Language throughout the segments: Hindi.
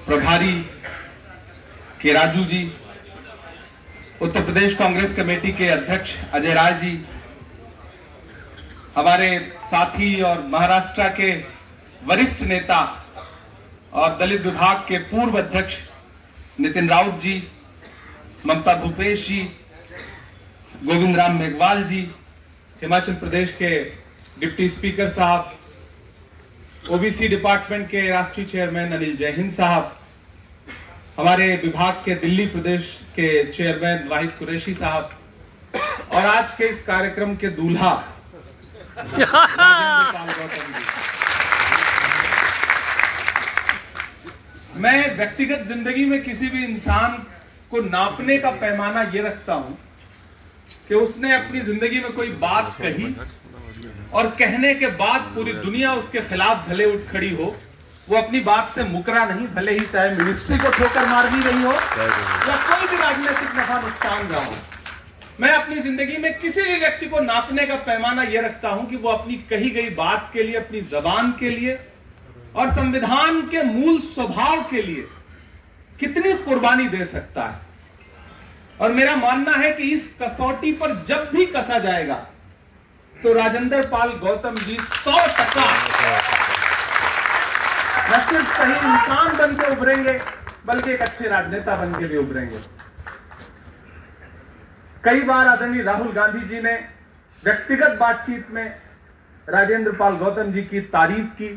प्रभारी के राजू जी, उत्तर प्रदेश कांग्रेस कमेटी के अध्यक्ष अजय राय जी, हमारे साथी और महाराष्ट्र के वरिष्ठ नेता और दलित विभाग के पूर्व अध्यक्ष नितिन राउत जी, ममता भूपेश जी, गोविंद राम मेघवाल जी, हिमाचल प्रदेश के डिप्टी स्पीकर साहब, ओबीसी डिपार्टमेंट के राष्ट्रीय चेयरमैन अनिल जयहिंद साहब, हमारे विभाग के दिल्ली प्रदेश के चेयरमैन वाहिद कुरैशी साहब और आज के इस कार्यक्रम के दूल्हा राजेंद्र पाल गौतम जी। मैं व्यक्तिगत जिंदगी में किसी भी इंसान को नापने का पैमाना ये रखता हूं कि उसने अपनी जिंदगी में कोई बात कही और कहने के बाद पूरी दुनिया उसके खिलाफ भले उठ खड़ी हो, वो अपनी बात से मुकरा नहीं, भले ही चाहे मिनिस्ट्री को ठोकर मार दी रही हो या कोई भी राजनीतिक नफा नुकसान ना हो। मैं अपनी जिंदगी में किसी भी व्यक्ति को नापने का पैमाना यह रखता हूं कि वो अपनी कही गई बात के लिए, अपनी जबान के लिए और संविधान के मूल स्वभाव के लिए कितनी कुर्बानी दे सकता है। और मेरा मानना है कि इस कसौटी पर जब भी कसा जाएगा तो राजेंद्र पाल गौतम जी 100% न सिर्फ सही इंसान बन के उभरेंगे बल्कि एक अच्छे राजनेता बन के भी उभरेंगे। कई बार आदरणीय राहुल गांधी जी ने व्यक्तिगत बातचीत में राजेंद्र पाल गौतम जी की तारीफ की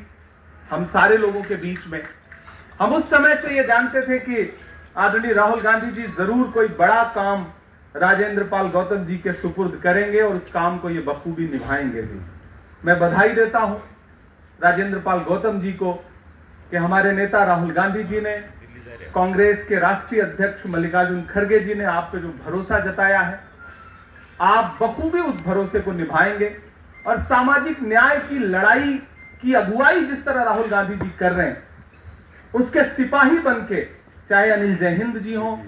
हम सारे लोगों के बीच में। हम उस समय से ये जानते थे कि आदरणीय राहुल गांधी जी जरूर कोई बड़ा काम राजेंद्र पाल गौतम जी के सुपुर्द करेंगे और उस काम को ये बखूबी निभाएंगे भी। मैं बधाई देता हूं राजेंद्र पाल गौतम जी को कि हमारे नेता राहुल गांधी जी ने, कांग्रेस के राष्ट्रीय अध्यक्ष मल्लिकार्जुन खड़गे जी ने आप पे जो भरोसा जताया है, आप बखूबी उस भरोसे को निभाएंगे और सामाजिक न्याय की लड़ाई की अगुवाई जिस तरह राहुल गांधी जी कर रहे हैं, उसके सिपाही बनके चाहे अनिल जयहिंद जी हो,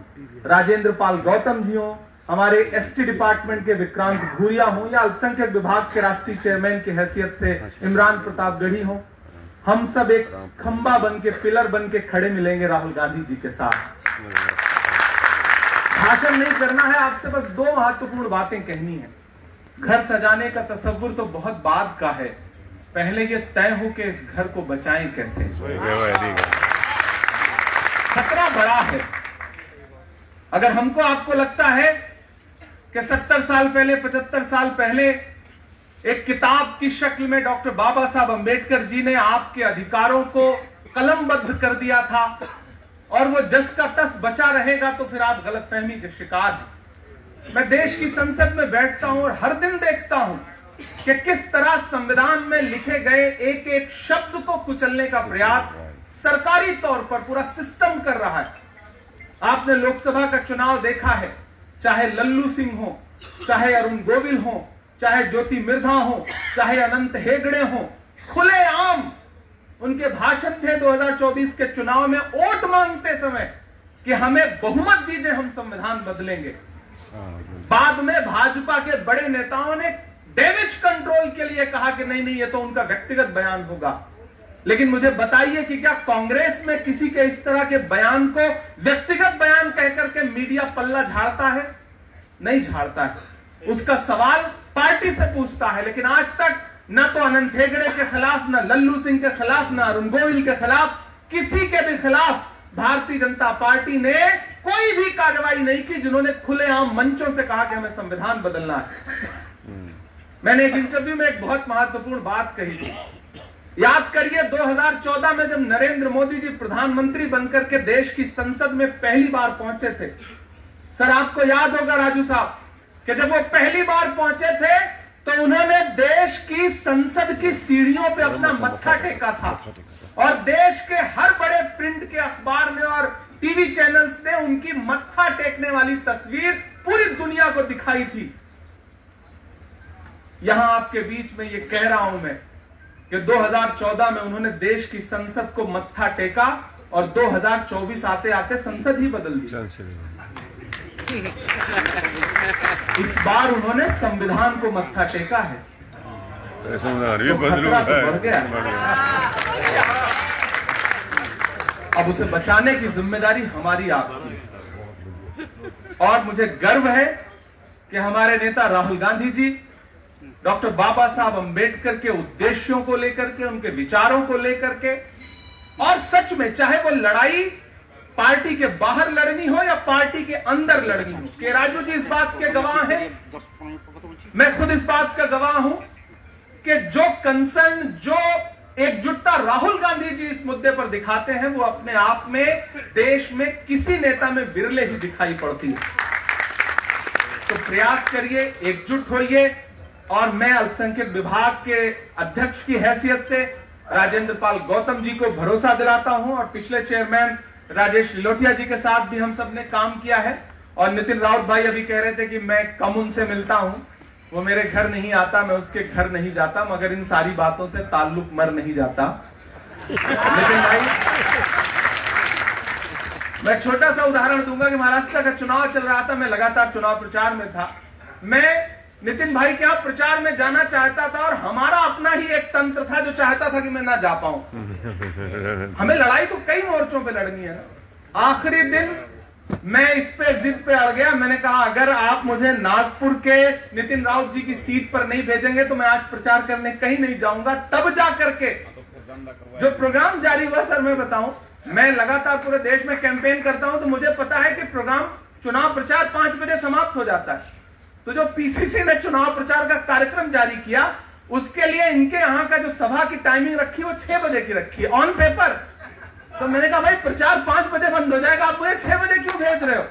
राजेंद्र पाल गौतम जी हो, हमारे एसटी डिपार्टमेंट के विक्रांत भूरिया हो या अल्पसंख्यक विभाग के राष्ट्रीय चेयरमैन की हैसियत से इमरान प्रताप गढ़ी हो, हम सब एक खंबा बन के, पिलर बन के खड़े मिलेंगे राहुल गांधी जी के साथ। भाषण नहीं करना है, आपसे बस 2 महत्वपूर्ण बातें कहनी है। घर सजाने का तस्वुर तो बहुत बाद का है, पहले ये तय हो कि इस घर को बचाएं कैसे। खतरा बड़ा है। अगर हमको आपको लगता है कि 70 साल पहले, 75 साल पहले एक किताब की शक्ल में डॉक्टर बाबा साहब अंबेडकर जी ने आपके अधिकारों को कलमबद्ध कर दिया था और वो जस का तस बचा रहेगा, तो फिर आप गलतफहमी के शिकार हैं। मैं देश की संसद में बैठता हूं और हर दिन देखता हूं कि किस तरह संविधान में लिखे गए एक एक शब्द को कुचलने का प्रयास सरकारी तौर पर पूरा सिस्टम कर रहा है। आपने लोकसभा का चुनाव देखा है, चाहे लल्लू सिंह हो, चाहे अरुण गोविल हो, चाहे ज्योति मिर्धा हो, चाहे अनंत हेगड़े हो, खुलेआम उनके भाषण थे 2024 के चुनाव में वोट मांगते समय कि हमें बहुमत दीजिए, हम संविधान बदलेंगे। बाद में भाजपा के बड़े नेताओं ने डैमेज कंट्रोल के लिए कहा कि नहीं नहीं, ये तो उनका व्यक्तिगत बयान होगा। लेकिन मुझे बताइए कि क्या कांग्रेस में किसी के इस तरह के बयान को व्यक्तिगत बयान कहकर के मीडिया पल्ला झाड़ता है? नहीं झाड़ता है। उसका सवाल पार्टी से पूछता है। लेकिन आज तक न तो अनंत हेगड़े के खिलाफ, न लल्लू सिंह के खिलाफ, न अरुण गोविल के खिलाफ, किसी के भी खिलाफ भारतीय जनता पार्टी ने कोई भी कार्रवाई नहीं की जिन्होंने खुलेआम मंचों से कहा कि हमें संविधान बदलना है। मैंने एक इंटरव्यू में एक बहुत महत्वपूर्ण बात कही थी। याद करिए 2014 में जब नरेंद्र मोदी जी प्रधानमंत्री बनकर के देश की संसद में पहली बार पहुंचे थे। सर आपको याद होगा राजू साहब कि जब वो पहली बार पहुंचे थे तो उन्होंने देश की संसद की सीढ़ियों पे अपना मत्था टेका था और देश के हर बड़े प्रिंट के अखबार ने और टीवी चैनल्स ने उनकी मत्था टेकने वाली तस्वीर पूरी दुनिया को दिखाई थी। यहां आपके बीच में ये कह रहा हूं मैं कि 2014 में उन्होंने देश की संसद को मत्था टेका और 2024 आते आते संसद ही बदल दी। इस बार उन्होंने संविधान को मत्था टेका है, तो खतरा तो बढ़ गया। अब उसे बचाने की जिम्मेदारी हमारी आपकी है। और मुझे गर्व है कि हमारे नेता राहुल गांधी जी डॉक्टर बाबा साहब अंबेडकर के उद्देश्यों को लेकर के, उनके विचारों को लेकर के, और सच में चाहे वो लड़ाई पार्टी के बाहर लड़नी हो या पार्टी के अंदर लड़नी हो, के राजू जी इस बात के गवाह हैं, मैं खुद इस बात का गवाह हूं कि जो कंसर्न, जो एकजुटता राहुल गांधी जी इस मुद्दे पर दिखाते हैं वो अपने आप में देश में किसी नेता में विरले ही दिखाई पड़ती है। तो प्रयास करिए, एकजुट होइए। और मैं अल्पसंख्यक विभाग के अध्यक्ष की हैसियत से राजेंद्र पाल गौतम जी को भरोसा दिलाता हूं, और पिछले चेयरमैन राजेश लिलोटिया जी के साथ भी हम सब ने काम किया है। और नितिन राउत भाई अभी कह रहे थे कि मैं कम उनसे मिलता हूं, वो मेरे घर नहीं आता, मैं उसके घर नहीं जाता, मगर इन सारी बातों से ताल्लुक मर नहीं जाता। नितिन भाई, मैं छोटा सा उदाहरण दूंगा कि महाराष्ट्र का चुनाव चल रहा था, मैं लगातार चुनाव प्रचार में था। मैं नितिन भाई के यहाँ प्रचार में जाना चाहता था, और हमारा अपना ही एक तंत्र था जो चाहता था कि मैं ना जा पाऊं। हमें लड़ाई तो कई मोर्चों पे लड़नी है ना। आखिरी दिन मैं इस पे जिद पे अड़ गया। मैंने कहा अगर आप मुझे नागपुर के नितिन राउत जी की सीट पर नहीं भेजेंगे तो मैं आज प्रचार करने कहीं नहीं जाऊंगा। तब जा करके जो प्रोग्राम जारी हुआ, सर मैं बताऊं, मैं लगातार पूरे देश में कैंपेन करता हूं, तो मुझे पता है कि प्रोग्राम चुनाव प्रचार 5 बजे समाप्त हो जाता है। तो जो पीसीसी ने चुनाव प्रचार का कार्यक्रम जारी किया, उसके लिए इनके यहाँ का जो सभा की टाइमिंग रखी वो 6 बजे की रखी है ऑन पेपर। तो मैंने कहा भाई प्रचार 5 बजे बंद हो जाएगा, आप मुझे 6 बजे क्यों भेज रहे हो?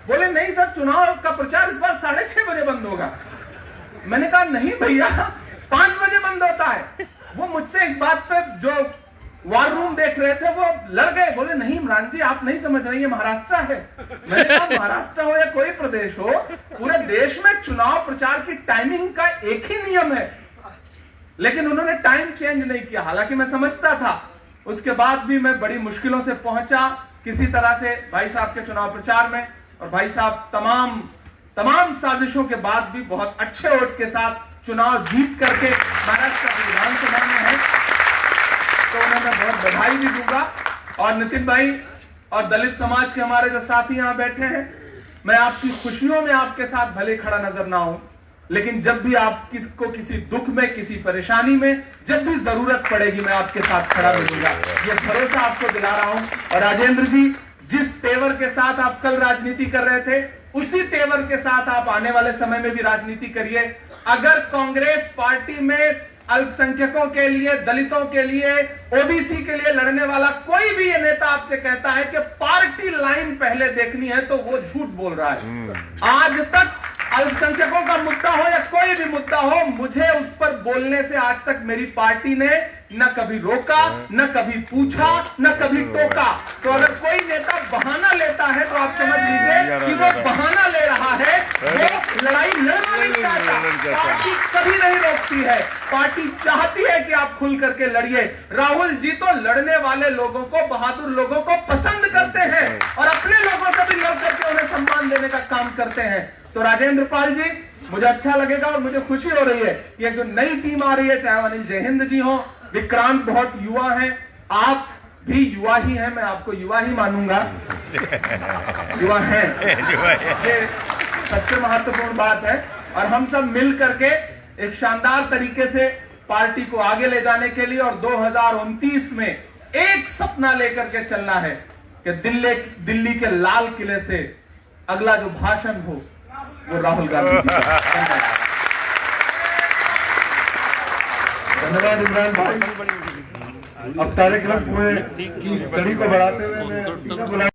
बोले नहीं सर, चुनाव का प्रचार इस बार 6:30 बजे बंद होगा। मैंने कहा नहीं भैया, 5 बजे बंद होता है। वो मुझसे इस बात पे जो वॉर रूम देख रहे थे वो लड़ गए, बोले नहीं इमरान जी आप नहीं समझ रहे, ये महाराष्ट्र है। मैंने कहा महाराष्ट्र हो या कोई प्रदेश हो, पूरे देश में चुनाव प्रचार की टाइमिंग का एक ही नियम है, लेकिन उन्होंने टाइम चेंज नहीं किया। हालांकि मैं समझता था, उसके बाद भी मैं बड़ी मुश्किलों से पहुंचा किसी तरह से भाई साहब के चुनाव प्रचार में, और भाई साहब तमाम साजिशों के बाद भी बहुत अच्छे वोट के साथ चुनाव जीत करके महाराष्ट्र की विधानसभा में है। तो उन्हें मैं बहुत बधाई भी दूंगा। और नितिन भाई और दलित समाज के हमारे जो साथी यहां बैठे हैं, मैं आपकी खुशियों में आपके साथ भले खड़ा नजर ना हूं, लेकिन जब भी आप किसको किसी दुख में, किसी परेशानी में, जब भी जरूरत पड़ेगी मैं आपके साथ खड़ा मिलूंगा, ये भरोसा आपको दिला रहा हूं। और राजेंद्र जी, जिस तेवर के साथ आप कल राजनीति कर रहे थे, उसी तेवर के साथ आप आने वाले समय में भी राजनीति करिए। अगर कांग्रेस पार्टी में अल्पसंख्यकों के लिए, दलितों के लिए, ओबीसी के लिए लड़ने वाला कोई भी ये नेता आपसे कहता है कि पार्टी लाइन पहले देखनी है, तो वो झूठ बोल रहा है। आज तक अल्पसंख्यकों का मुद्दा हो या कोई भी मुद्दा हो, मुझे उस पर बोलने से आज तक मेरी पार्टी ने न कभी रोका, न कभी पूछा, न कभी टोका। तो अगर कोई नेता बहाना लेता है तो आप समझ लीजिए कि वो बहाना ले रहा है, वो लड़ाई लड़ना नहीं चाहता। पार्टी कभी नहीं रोकती है, पार्टी चाहती है कि आप खुल करके लड़िए। राहुल जी तो लड़ने वाले लोगों को, बहादुर लोगों को पसंद करते हैं, और अपने लोगों से भी लड़ करके उन्हें सम्मान देने का काम करते हैं। तो राजेंद्र पाल जी, मुझे अच्छा लगेगा और मुझे खुशी हो रही है कि एक जो नई टीम आ रही है, चाहे अनिल जयहिंद जी हो, विक्रांत बहुत युवा हैं, आप भी युवा ही हैं, मैं आपको युवा ही मानूंगा, युवा हैं, ये सबसे महत्वपूर्ण बात है। और हम सब मिल करके एक शानदार तरीके से पार्टी को आगे ले जाने के लिए, और 2029 में एक सपना लेकर के चलना है कि दिल्ली के लाल किले से अगला जो भाषण हो वो राहुल गांधी जी का। धन्यवाद इमरान भाई। अब कार्यक्रम पूरे की कड़ी को बढ़ाते हुए मैं